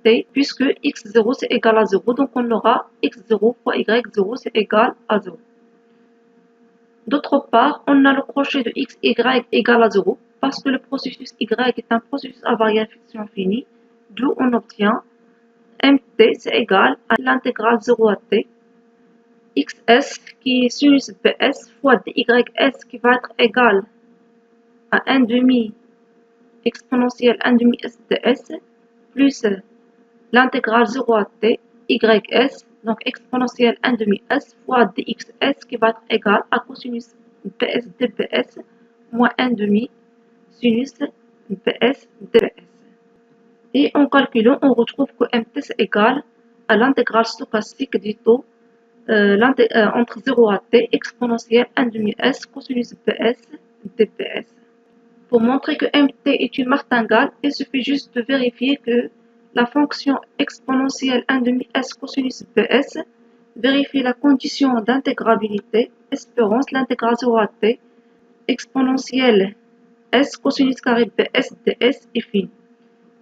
t puisque x0 c'est égal à 0 donc on aura x0 fois y0 c'est égal à 0. D'autre part, on a le crochet de x, y égale à 0 parce que le processus y est un processus à variation finie, d'où on obtient mt c'est égal à l'intégrale 0 à t xs qui est sinus bs fois dys qui va être égal à 1 demi exponentielle 1 demi sds plus l'intégrale 0 à t ys donc exponentielle 1 demi s fois dxs qui va être égal à cosinus bs dbs moins 1 demi sinus bs dbs. Et en calculant, on retrouve que mt c'est égal à l'intégrale stochastique du taux entre 0 à t exponentielle 1 demi s cosinus bs dbs. Pour montrer que mt est une martingale, il suffit juste de vérifier que la fonction exponentielle 1 demi s cosinus bs vérifie la condition d'intégrabilité, espérance l'intégrale 0 à t exponentielle s cosinus carré bs ds est finie.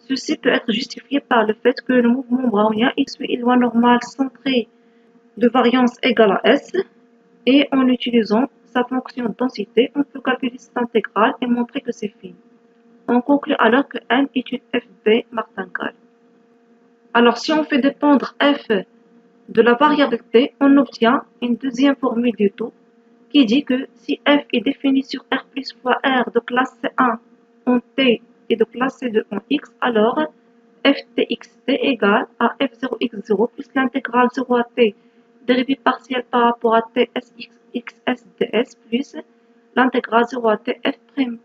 Ceci peut être justifié par le fait que le mouvement brownien suit une loi normale centrée de variance égale à s et en utilisant sa fonction densité, on peut calculer cette intégrale et montrer que c'est fini. On conclut alors que n est une fb martingale. Alors, si on fait dépendre f de la variable t, on obtient une deuxième formule du taux qui dit que si f est défini sur r plus fois r de classe C1 en t et de classe C2 en x, alors ftxt égale à f0x0 plus l'intégrale 0 à t dérivée partielle par rapport à t sxs ds plus l'intégrale 0 à t f'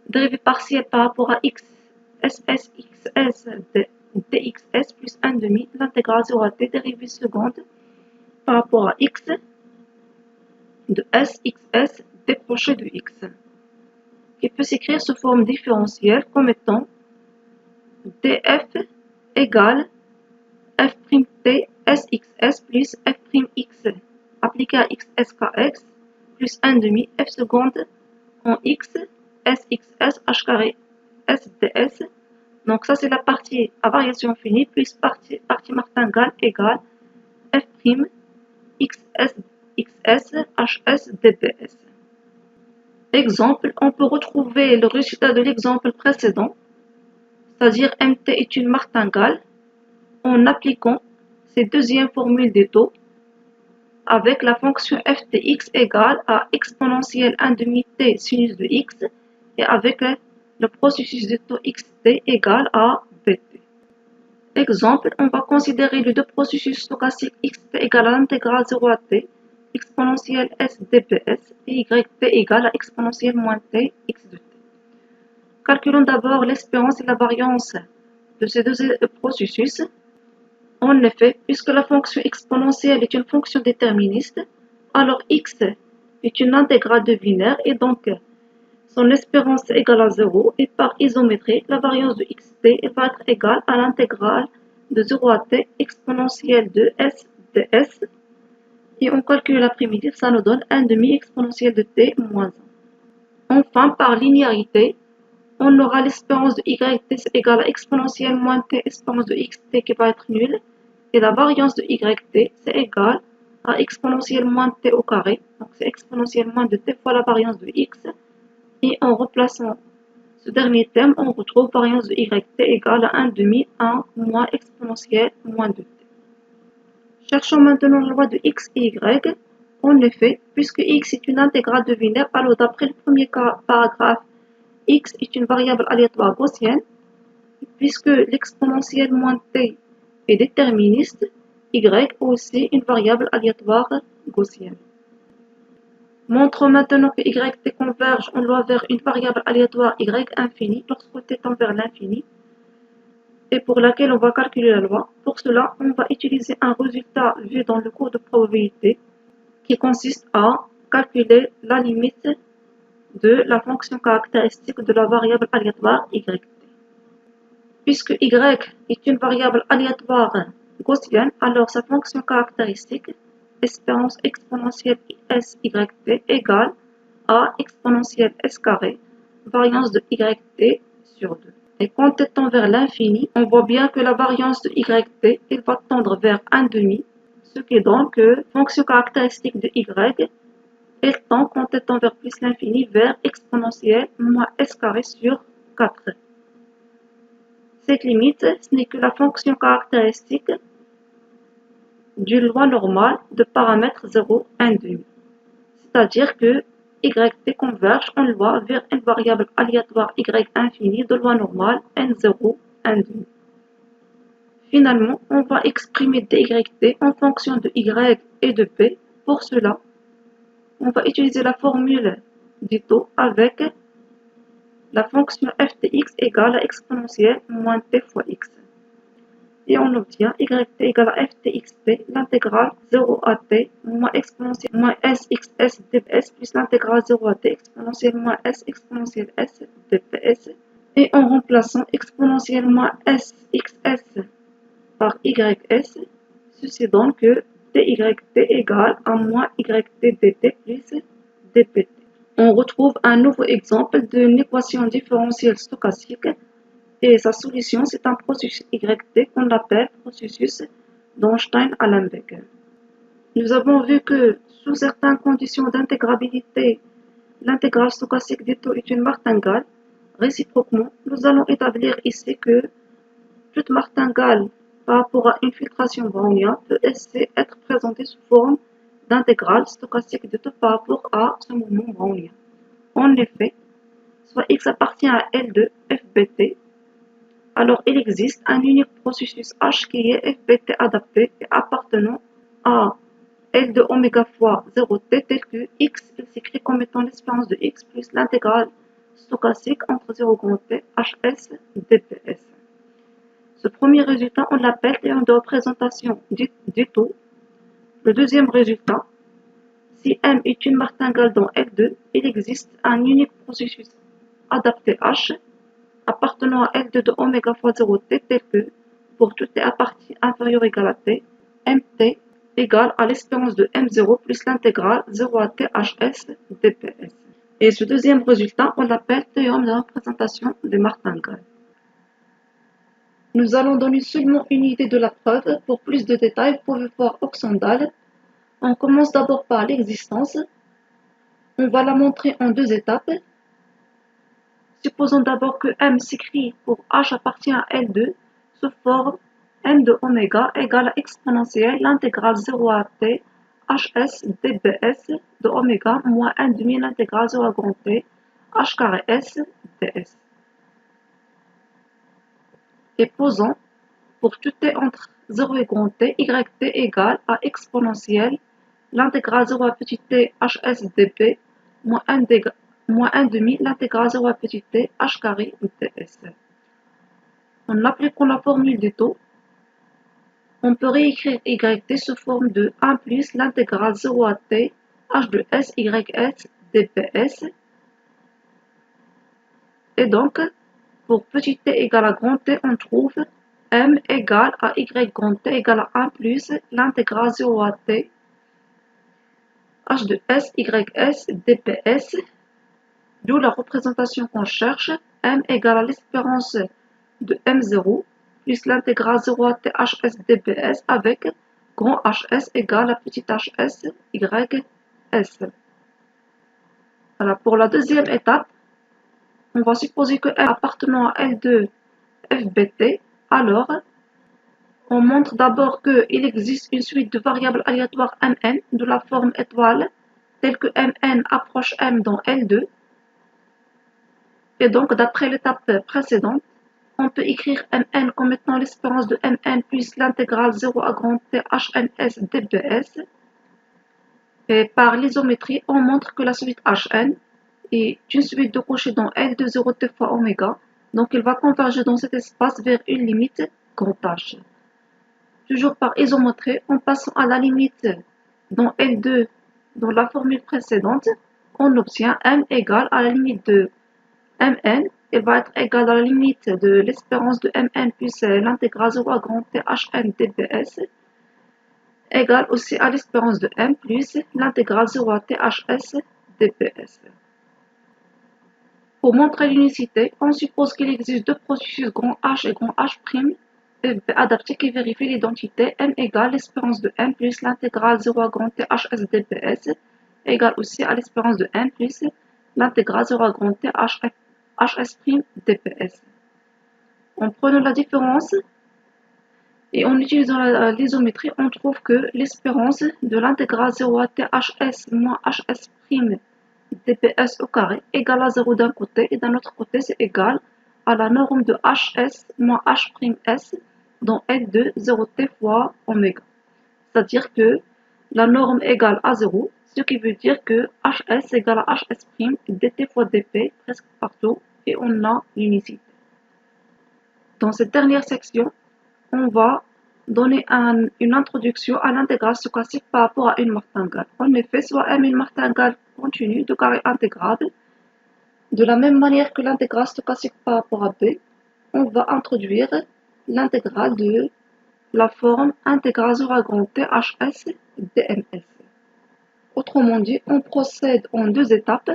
dérivée partielle par rapport à x ssxs dxs plus 1 demi l'intégrale 0 à t dérivée seconde par rapport à x de sxs décroché de x, qui peut s'écrire sous forme différentielle comme étant df égale f't sxs plus f'x appliqué à xskx plus 1 demi f seconde en x sxs h carré sds. Donc ça c'est la partie à variation finie plus partie martingale égale f' xs hs dbs. Exemple, on peut retrouver le résultat de l'exemple précédent, c'est-à-dire mt est une martingale, en appliquant ces deuxièmes formules des taux avec la fonction ftx égale à exponentielle 1 demi t sinus de x et avec le processus de taux xt égale à bt. Exemple, on va considérer les deux processus stochastiques xt égale à l'intégrale 0 à t exponentielle s dps et yt égale à exponentielle moins t x de t. Calculons d'abord l'espérance et la variance de ces deux processus. En effet, puisque la fonction exponentielle est une fonction déterministe, alors x est une intégrale de binaire et donc son espérance est égale à 0 et par isométrie, la variance de xt va être égale à l'intégrale de 0 à t exponentielle de s ds et on calcule la primitive, ça nous donne 1 demi exponentielle de t moins 1. Enfin, par linéarité, on aura l'espérance de yt égale à exponentielle moins t espérance de xt qui va être nulle et la variance de yt c'est égal à exponentielle moins t au carré, donc c'est exponentielle moins de t fois la variance de x et en remplaçant ce dernier terme, on retrouve variance de yt égale à 1 demi 1 moins exponentielle moins de t. Cherchons maintenant la loi de x et y. En effet, puisque x est une intégrale de binaire, alors d'après le premier paragraphe, x est une variable aléatoire gaussienne. Puisque l'exponentielle moins t est déterministe, y est aussi une variable aléatoire gaussienne. Montrons maintenant que yt converge en loi vers une variable aléatoire y infini lorsque t tend vers l'infini et pour laquelle on va calculer la loi. Pour cela, on va utiliser un résultat vu dans le cours de probabilité qui consiste à calculer la limite de la fonction caractéristique de la variable aléatoire y. Puisque y est une variable aléatoire gaussienne, alors sa fonction caractéristique, espérance exponentielle syt égale à exponentielle s carré, variance de yt sur 2. Et quand t tend vers l'infini, on voit bien que la variance de yt elle va tendre vers 1 demi, ce qui donne que fonction caractéristique de y elle tend quand t tend vers plus l'infini vers exponentielle moins s carré sur 4. Cette limite, ce n'est que la fonction caractéristique d'une loi normale de paramètre 0, 1 demi. C'est-à-dire que yt converge en loi vers une variable aléatoire y infini de loi normale n0, 1 demi. Finalement, on va exprimer dyt en fonction de y et de p. Pour cela, on va utiliser la formule du taux avec la fonction ftx égale à exponentielle moins t fois x. Et on obtient yt égale à ftxt, l'intégrale 0 à t moins exponentielle moins sxs dps plus l'intégrale 0 à t exponentielle moins s exponentielle s dps. Et en remplaçant exponentielle moins sxs par ys, ceci donne que dyt égale à moins yt dt plus dpt. On retrouve un nouveau exemple d'une équation différentielle stochastique et sa solution c'est un processus yt qu'on appelle processus d'Einstein-Allenbeck. Nous avons vu que sous certaines conditions d'intégrabilité, l'intégrale stochastique du taux est une martingale. Réciproquement, nous allons établir ici que toute martingale par rapport à une filtration brownien peut ainsi être présenté sous forme d'intégrale stochastique de tout par rapport à ce mouvement brownien. En effet, soit x appartient à L de FBT, alors il existe un unique processus H qui est FBT adapté et appartenant à L de oméga fois 0t tel que x il s'écrit comme étant l'espérance de x plus l'intégrale stochastique entre 0 grand t hs dps. Ce premier résultat, on l'appelle théorème de représentation du taux. Le deuxième résultat, si M est une martingale dans L2, il existe un unique processus adapté H appartenant à L2 de oméga fois 0t tel que, pour tout t à partie inférieure égale à t, mt égale à l'espérance de M0 plus l'intégrale 0 à t hs dps. Et ce deuxième résultat, on l'appelle théorème de représentation des martingales. Nous allons donner seulement une idée de la preuve. Pour plus de détails, vous pouvez voir Oxendal. On commence d'abord par l'existence. On va la montrer en deux étapes. Supposons d'abord que M s'écrit pour H appartient à L2 sous forme M de oméga égale à exponentielle l'intégrale 0 à t hs dbs de oméga moins 1 demi l'intégrale 0 à grand t h carré s ds. Et posons pour tout t entre 0 et grand t, yt égale à exponentielle l'intégrale 0 à petit t hs dp moins 1 demi l'intégrale 0 à petit t h carré ds. En appliquant la formule des taux, on peut réécrire yt sous forme de 1 plus l'intégrale 0 à t h de s ys dps. Et donc, pour petit t égale à grand T, on trouve M égale à Y grand T égale à 1 plus l'intégrale 0 à T H de S, YS, DPS, d'où la représentation qu'on cherche, M égale à l'espérance de M0 plus l'intégrale 0 à T HS DPS avec grand HS égale à petit hs, YS. Voilà, pour la deuxième étape, on va supposer que M appartenant à L2 FBT, alors on montre d'abord qu'il existe une suite de variables aléatoires Mn de la forme étoile, telle que Mn approche M dans L2. Et donc, d'après l'étape précédente, on peut écrire Mn comme étant l'espérance de Mn plus l'intégrale 0 à grand T HNS dBs. Et par l'isométrie, on montre que la suite Hn est une suite de couchées dans L2 0T fois oméga. Donc, il va converger dans cet espace vers une limite grand H. Toujours par isométrie, en passant à la limite dans L2 dans la formule précédente, on obtient M égale à la limite de Mn, elle va être égale à la limite de l'espérance de Mn plus l'intégrale 0 à grand T Hn dBs, égale aussi à l'espérance de M plus l'intégrale 0 à T Hs dBs. Pour montrer l'unicité, on suppose qu'il existe deux processus grand H et grand H' adaptés qui vérifient l'identité M égale l'espérance de M plus l'intégrale 0 à grand T Hs dBs, égale aussi à l'espérance de M plus l'intégrale 0 à grand T HS' dps. En prenant la différence et en utilisant l'isométrie, on trouve que l'espérance de l'intégrale 0 à t hs moins hs' dps au carré égale à 0 d'un côté et d'un autre côté c'est égal à la norme de hs moins h's dans L2 0t fois oméga. C'est-à-dire que la norme égale à 0, ce qui veut dire que hs égale à hs' dt fois dp presque partout et on a l'unicité. Dans cette dernière section, on va donner une introduction à l'intégral stochastique par rapport à une martingale. En effet, soit M est une martingale continue de carré intégrable, de la même manière que l'intégral stochastique par rapport à B, on va introduire l'intégrale de la forme intégrale 0 à grand T hs dms. Autrement dit, on procède en deux étapes.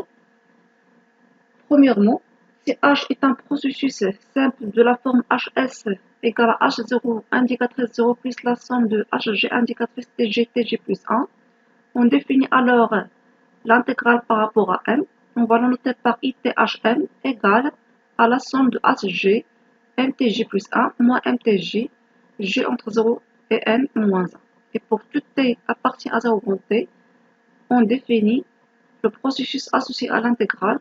Premièrement, si H est un processus simple de la forme Hs égale à H0 indicatrice 0 plus la somme de Hg indicatrice Tg plus 1, on définit alors l'intégrale par rapport à M. On va la noter par ITHM égale à la somme de Hg mtg plus 1 moins mtg G entre 0 et n moins 1. Et pour tout t appartient à 0 grand t, on définit le processus associé à l'intégrale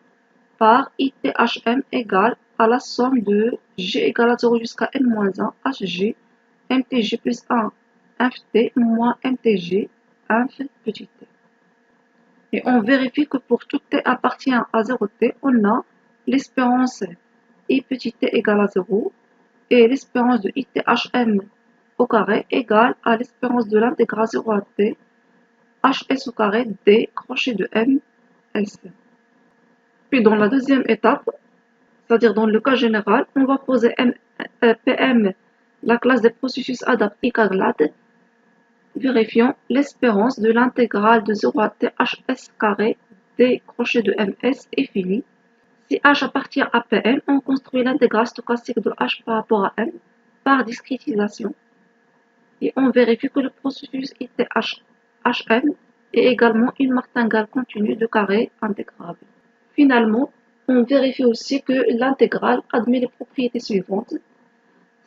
par ITHM égale à la somme de G égale à 0 jusqu'à n moins 1 HG MTG plus 1 inf t moins MTG inf petit t. Et on vérifie que pour tout t appartient à 0t, on a l'espérance I petit t égale à 0 et l'espérance de ITHM au carré égale à l'espérance de l'intégrale 0 à t hs au carré d crochet de m s. Puis dans la deuxième étape, c'est-à-dire dans le cas général, on va poser PM, la classe des processus adaptés Caglade, vérifiant l'espérance de l'intégrale de 0 à t hs carré d crochet de ms est finie. Si h appartient à Pm, on construit l'intégrale stochastique de h par rapport à m par discrétisation. Et on vérifie que le processus ITHM est également une martingale continue de carré intégrable. Finalement, on vérifie aussi que l'intégrale admet les propriétés suivantes.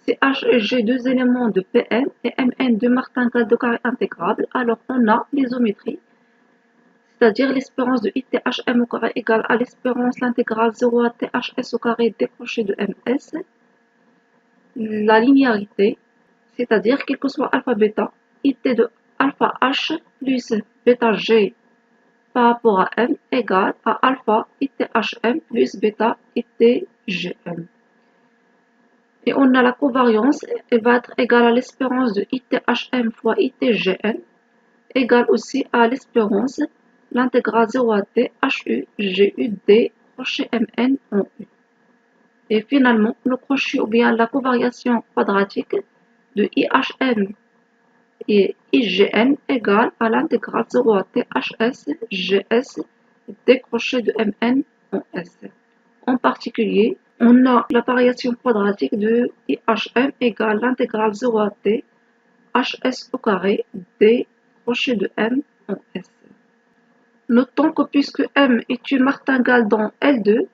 Si h et g deux éléments de Pm et Mn deux martingales de carré intégrable, alors on a l'isométrie, c'est-à-dire l'espérance de ITHM au carré égale à l'espérance l'intégrale 0 à THS au carré décroché de Ms. La linéarité, c'est-à-dire quel que soit alpha bêta, IT de alpha h plus bêta g par rapport à m égale à alpha ITHM plus bêta ITGM. Et on a la covariance, elle va être égale à l'espérance de ITHM fois ITGM, égale aussi à l'espérance l'intégrale 0 à t HU GU D crochet MN en U. Et finalement, le crochet ou bien la covariation quadratique de IHM et IGN égale à l'intégrale 0 à t HS GS D crochet de MN en S. En particulier, on a la variation quadratique de IHM égale l'intégrale 0 à t HS au carré D crochet de M en S. Notons que puisque M est une martingale dans L2,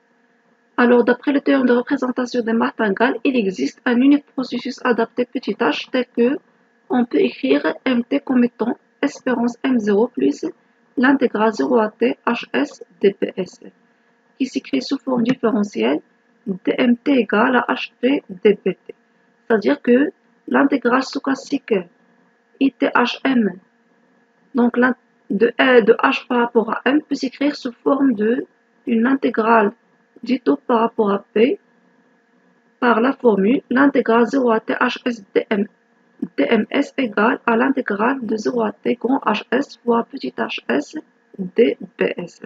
alors d'après le théorème de représentation des martingales, il existe un unique processus adapté petit h tel que on peut écrire Mt comme étant espérance M0 plus l'intégrale 0 à t hs dps, qui s'écrit sous forme différentielle dmt égale à ht dpt. C'est-à-dire que l'intégrale stochastique ITHM, donc de h par rapport à m, peut s'écrire sous forme d'une intégrale dito par rapport à p par la formule l'intégrale 0 à t hs dms égale à l'intégrale de 0 à t grand hs fois petit hs dps.